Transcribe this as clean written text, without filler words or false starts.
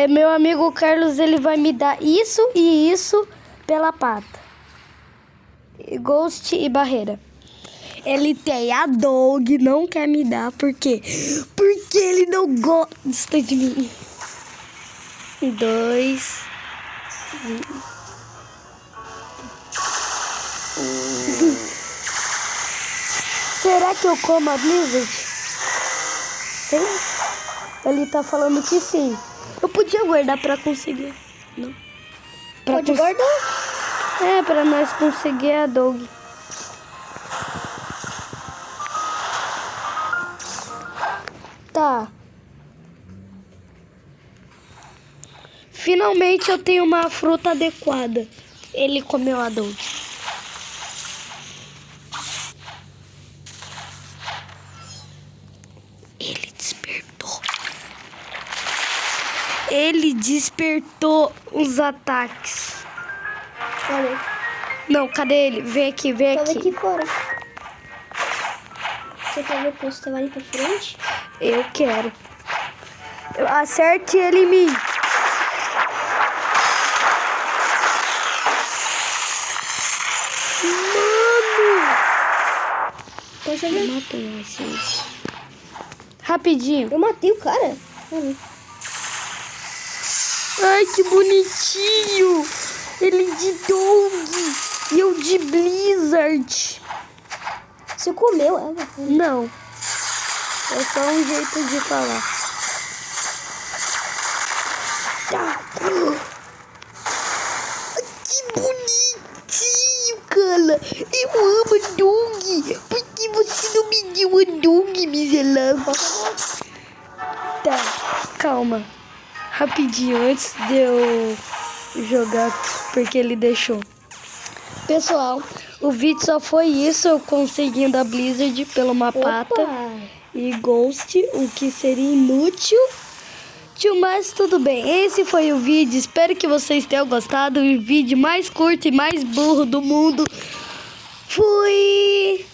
Meu amigo Carlos, ele vai me dar isso e isso pela pata. Ghost e barreira. Ele tem a dog, não quer me dar, por quê? Porque ele não gosta de mim. 2. Será que eu como a Blizzard? Sim. Ele tá falando que sim. Eu podia guardar pra conseguir. Não. Pode guardar? Pra nós conseguir a dog. Tá. Finalmente eu tenho uma fruta adequada. Ele comeu a dog. Ele despertou os ataques. Cadê? Não, cadê ele? Vem aqui, vem Tô aqui. aqui fora. Você quer ver que você vai ir pra frente? Eu quero. Acerte ele em mim. Mano! Pode ver. Matou esses. Rapidinho. Eu matei o cara. Ai, que bonitinho. Ele de dog e eu de Blizzard. Você comeu ela? Não. É só um jeito de falar. Tá. Que bonitinho, cara. Eu amo a dog. Por que você não me deu a dog, miserável? Tá, calma. Rapidinho, antes de eu jogar, porque ele deixou. Pessoal, o vídeo só foi isso, eu conseguindo a Blizzard pela uma pata e Ghost, o que seria inútil. Mas tudo bem, esse foi o vídeo, espero que vocês tenham gostado. O vídeo mais curto e mais burro do mundo. Fui!